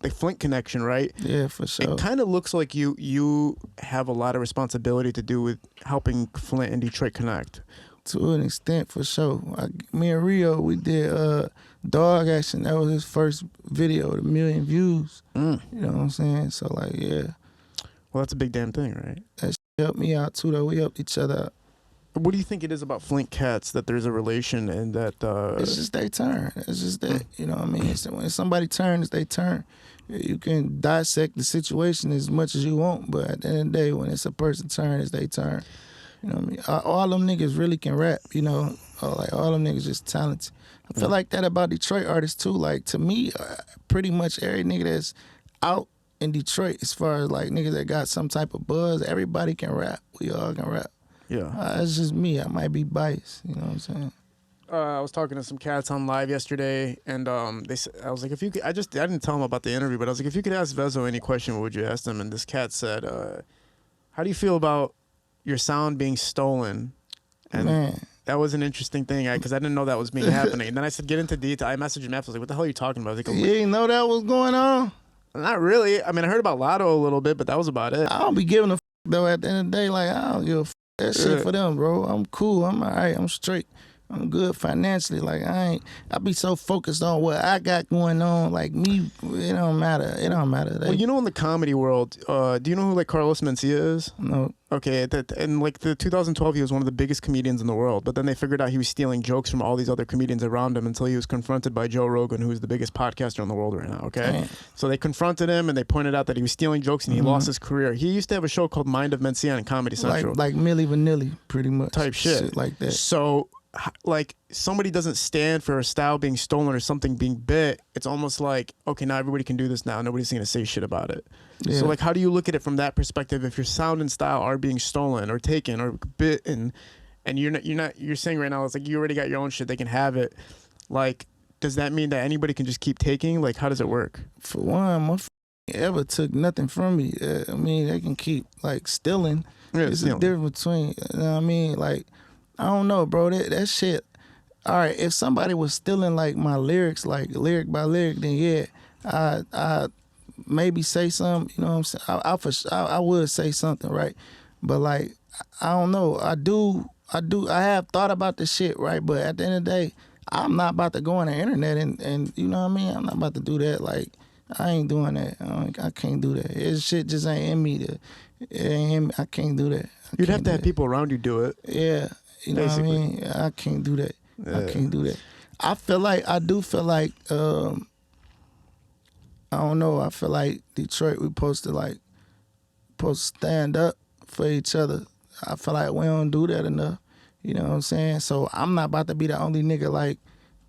the Flint connection, right? Yeah, for sure. It kind of looks like you have a lot of responsibility to do with helping Flint and Detroit connect. To an extent, for sure. Me and Rio, we did Dog Action. That was his first video with 1 million views. You know what I'm saying? So, like, yeah. Well, that's a big damn thing, right? That shit helped me out, too, though. We helped each other out. What do you think it is about Flint cats that there's a relation and that... It's just their turn. It's just that, you know what I mean? When somebody turns, it's their turn. You can dissect the situation as much as you want, but at the end of the day, when it's a person's turn, it's their turn. You know what I mean? All them niggas really can rap, you know? Like, all them niggas just talented. I feel like that about Detroit artists, too. Like, to me, pretty much every nigga that's out in Detroit, as far as, like, niggas that got some type of buzz, everybody can rap. We all can rap. Yeah. It's just me. I might be biased. You know what I'm saying? I was talking to some cats on live yesterday, and I was like, if you could, I didn't tell them about the interview, but I was like, if you could ask Vezzo any question, what would you ask them? And this cat said, how do you feel about your sound being stolen? And Man. that was an interesting thing, because I didn't know that was being happening. And then I said, get into detail. I messaged him after, I was like, what the hell are you talking about? I was like, You didn't know that was going on? Not really. I mean, I heard about Lotto a little bit, but that was about it. I don't be giving a though. At the end of the day, like, I don't give a that shit for them, bro. I'm cool. I'm all right. I'm straight. I'm good financially. Like, I be so focused on what I got going on. Like, me, it don't matter. It don't matter. Well, you know, in the comedy world, do you know who, like, Carlos Mencia is? No. Okay, in like the 2012, he was one of the biggest comedians in the world. But then they figured out he was stealing jokes from all these other comedians around him until he was confronted by Joe Rogan, who is the biggest podcaster in the world right now. Okay, Damn. So they confronted him and they pointed out that he was stealing jokes and he lost his career. He used to have a show called Mind of Mencia on Comedy Central, like Milli Vanilli, pretty much type shit like that. So, like, somebody doesn't stand for a style being stolen or something being bit, it's almost like, okay, now everybody can do this now. Nobody's going to say shit about it. Yeah. So, like, how do you look at it from that perspective? If your sound and style are being stolen or taken or bit, and you're saying right now, it's like you already got your own shit, they can have it. Like, does that mean that anybody can just keep taking? Like, how does it work? For one, my ever took nothing from me. I mean, they can keep, like, stealing. Yeah, it's a difference between, you know what I mean? Like, I don't know, bro. That shit. All right, if somebody was stealing, like, my lyrics, like lyric by lyric, then yeah, I maybe say something. You know what I'm saying? I would say something, right? But, like, I don't know. I have thought about this shit, right? But at the end of the day, I'm not about to go on the internet and you know what I mean? I'm not about to do that. Like, I ain't doing that. I can't do that. This shit just ain't in me. It ain't in me. I can't do that. You'd have to have people around you do it. Yeah. You know basically. what I mean? I can't do that. Yeah. I can't do that. I do feel like, I don't know, I feel like Detroit, we supposed to stand up for each other. I feel like we don't do that enough. You know what I'm saying? So I'm not about to be the only nigga, like,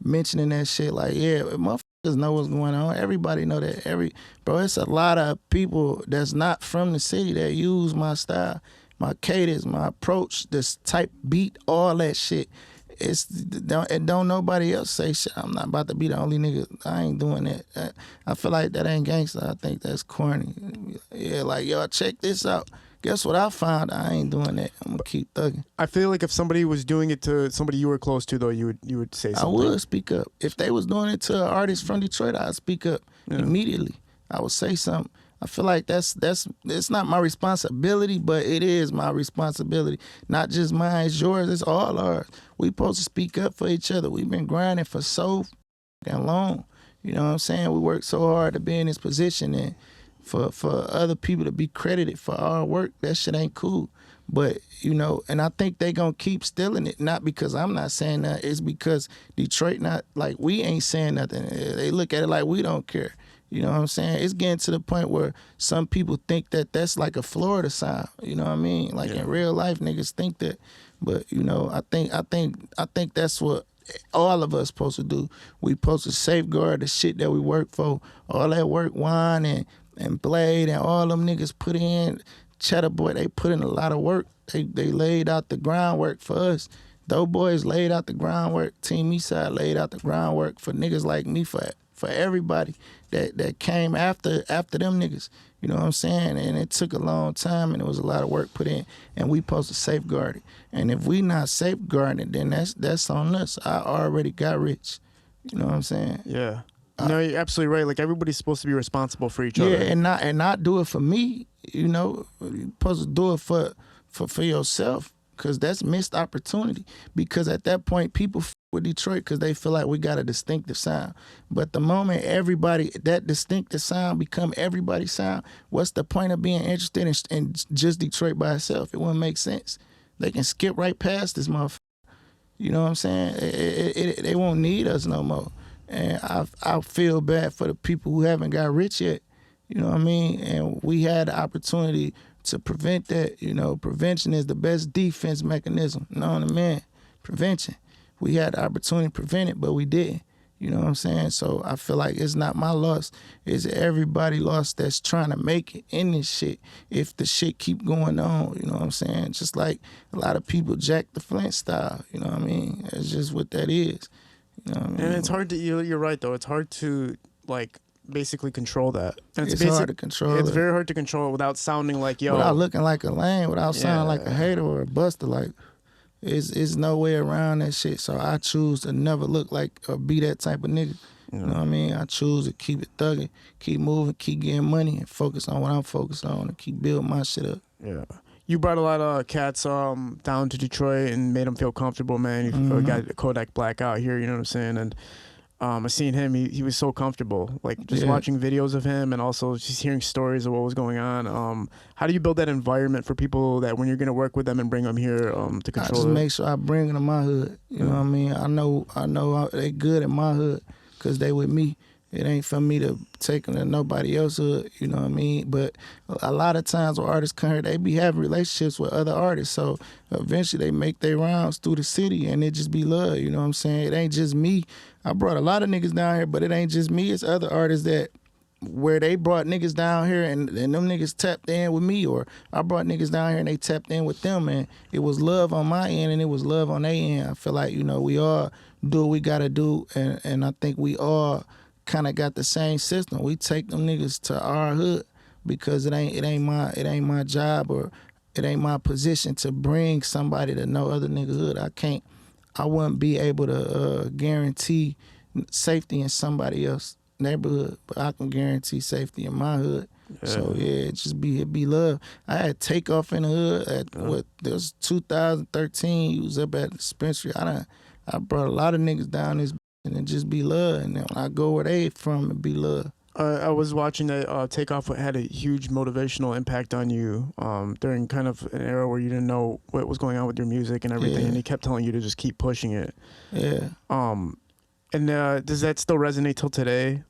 mentioning that shit. Like, yeah, motherfuckers know what's going on. Everybody know that. Bro, it's a lot of people that's not from the city that use my style, my cadence, my approach, this type beat, all that shit. Don't nobody else say shit. I'm not about to be the only nigga. I ain't doing that. I feel like that ain't gangster. I think that's corny. Yeah, like, yo, check this out. Guess what I found? I ain't doing that. I'm gonna keep thugging. I feel like if somebody was doing it to somebody you were close to, though, you would say something. I would speak up. If they was doing it to an artist from Detroit, I'd speak up immediately. I would say something. I feel like it's not my responsibility, but it is my responsibility. Not just mine, it's yours, it's all ours. We supposed to speak up for each other. We've been grinding for so long. You know what I'm saying? We worked so hard to be in this position, and for other people to be credited for our work, that shit ain't cool. But, you know, and I think they gonna keep stealing it, not because I'm not saying that, it's because Detroit not, like, we ain't saying nothing. They look at it like we don't care. You know what I'm saying? It's getting to the point where some people think that that's like a Florida sound. You know what I mean? Like, in real life, niggas think that. But, you know, I think that's what all of us supposed to do. We supposed to safeguard the shit that we work for. All that work, Wine and Blade and all them niggas put in. Cheddar Boy, they put in a lot of work. They laid out the groundwork for us. Those boys laid out the groundwork. Team Eastside laid out the groundwork for niggas like me, for everybody that came after them niggas. You know what I'm saying? And it took a long time, and it was a lot of work put in, and we supposed to safeguard it. And if we not safeguarding it, then that's on us. I already got rich. You know what I'm saying? Yeah. No, you're absolutely right. Like everybody's supposed to be responsible for each Yeah, other. and not do it for me. You know, you're supposed to do it for yourself, because that's missed opportunity. Because at that point, people with Detroit because they feel like we got a distinctive sound. But the moment that distinctive sound become everybody's sound, what's the point of being interested in just Detroit by itself? It wouldn't make sense. They can skip right past this motherfucker. You know what I'm saying? They won't need us no more. And I feel bad for the people who haven't got rich yet. You know what I mean? And we had the opportunity to prevent that. You know, prevention is the best defense mechanism. You know what I mean? Prevention. We had the opportunity to prevent it, but we didn't. You know what I'm saying? So I feel like it's not my loss. It's everybody lost that's trying to make it in this shit if the shit keep going on. You know what I'm saying? Just like a lot of people jack the Flint style. You know what I mean? It's just what that is. You know what I mean? And it's hard to, you're right though, it's hard to like basically control that. And it's hard to control It's it. very hard to control it without sounding like, yo. Without looking like a lame, without sounding like a hater or a buster. Like, it's no way around that shit. So I choose to never look like or be that type of nigga. You know what I mean? I choose to keep it thugging, keep moving, keep getting money, and focus on what I'm focused on, and keep building my shit up. Yeah. You brought a lot of cats down to Detroit and made them feel comfortable, man. You got Kodak Black out here, you know what I'm saying? And I seen him, he was so comfortable. Like just watching videos of him and also just hearing stories of what was going on. How do you build that environment for people that when you're gonna work with them and bring them here to control? I just make sure I bring them to my hood. You know what I mean? I know they good in my hood because they with me. It ain't for me to take them to nobody else's hood, you know what I mean? But a lot of times when artists come here, they be having relationships with other artists. So eventually they make their rounds through the city and it just be love, you know what I'm saying? It ain't just me. I brought a lot of niggas down here, but it ain't just me. It's other artists that where they brought niggas down here and them niggas tapped in with me, or I brought niggas down here and they tapped in with them, and it was love on my end and it was love on their end. I feel like, you know, we all do what we gotta do, and I think we all kind of got the same system. We take them niggas to our hood because it ain't my job or it ain't my position to bring somebody to no other nigga hood. I wouldn't be able to guarantee safety in somebody else's neighborhood, but I can guarantee safety in my hood. Yeah. So yeah, it be love. I had Takeoff in the hood at there was 2013. He was up at the dispensary. I brought a lot of niggas down this. And it just be love, and then when I go where they from, it be love. I was watching that Takeoff had a huge motivational impact on you during kind of an era where you didn't know what was going on with your music and everything, and he kept telling you to just keep pushing it. Yeah. And does that still resonate till today?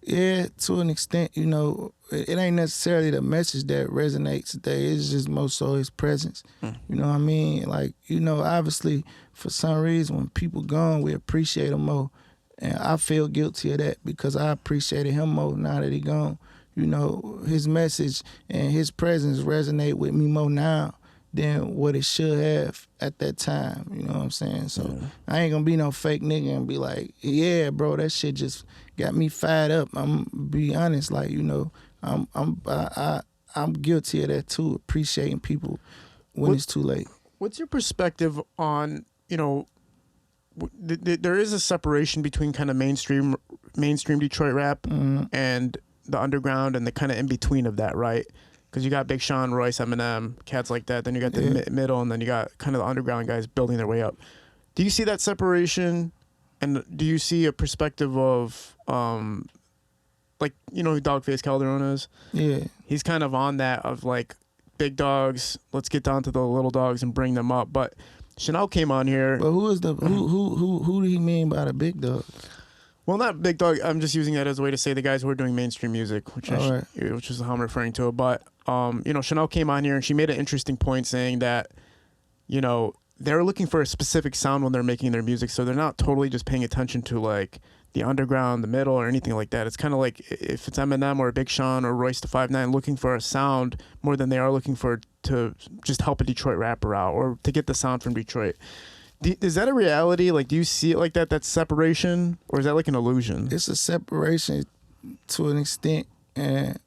Yeah, to an extent. You know, it ain't necessarily the message that resonates today. It's just more so his presence. You know what I mean? Like, you know, obviously, for some reason, when people gone, we appreciate them more. And I feel guilty of that because I appreciated him more now that he gone. You know, his message and his presence resonate with me more now than what it should have at that time. You know what I'm saying? So I ain't gonna be no fake nigga and be like, yeah, bro, that shit just got me fired up. I'm be honest, like, you know, I'm guilty of that too, appreciating people when it's too late. What's your perspective on, you know, there is a separation between kind of mainstream Detroit rap and the underground and the kind of in between of that, right? Because you got Big Sean, Royce, Eminem, cats like that. Then you got the middle, and then you got kind of the underground guys building their way up. Do you see that separation? And do you see a perspective of, like, you know who Dogface Calderon is? Yeah. He's kind of on that of like, big dogs, let's get down to the little dogs and bring them up. But Chanel came on here. But who do he mean by the big dog? Well, not big dog. I'm just using that as a way to say the guys who are doing mainstream music, which is how I'm referring to it. But you know, Chanel came on here and she made an interesting point saying that, you know, they're looking for a specific sound when they're making their music, so they're not totally just paying attention to like the underground, the middle, or anything like that. It's kind of like if it's Eminem or Big Sean or Royce the 5'9" looking for a sound more than they are looking for to just help a Detroit rapper out or to get the sound from Detroit. Is that a reality? Like, do you see it like that? That separation, or is that like an illusion? It's a separation to an extent, and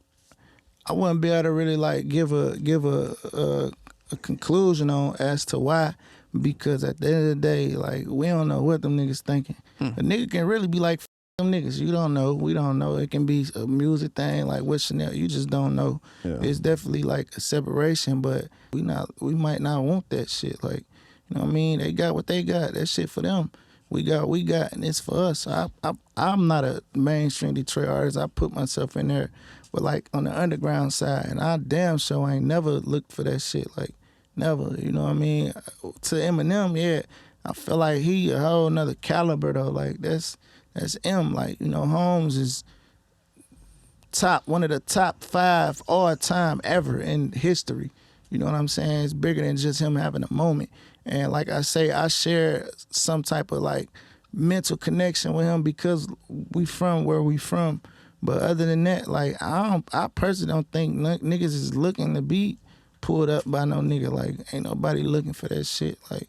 I wouldn't be able to really like give a conclusion on as to why, because at the end of the day, like, we don't know what them niggas thinking. A nigga can really be like, Them niggas, you don't know. We don't know. It can be a music thing like with Chanel. You just don't know. Yeah. It's definitely like a separation, but we might not want that shit. Like, you know what I mean? They got what they got. That shit for them. We got, and it's for us. I'm not a mainstream Detroit artist. I put myself in there, but like on the underground side, and I damn sure ain't never looked for that shit. Like, never. You know what I mean? To Eminem, yeah, I feel like he a whole nother caliber though. Like that's M. Like, you know, Holmes is one of the top 5 all time ever in history. You know what I'm saying? It's bigger than just him having a moment. And like I say, I share some type of like mental connection with him because we from where we from. But other than that, like I personally don't think niggas is looking to be pulled up by no nigga. Like ain't nobody looking for that shit. Like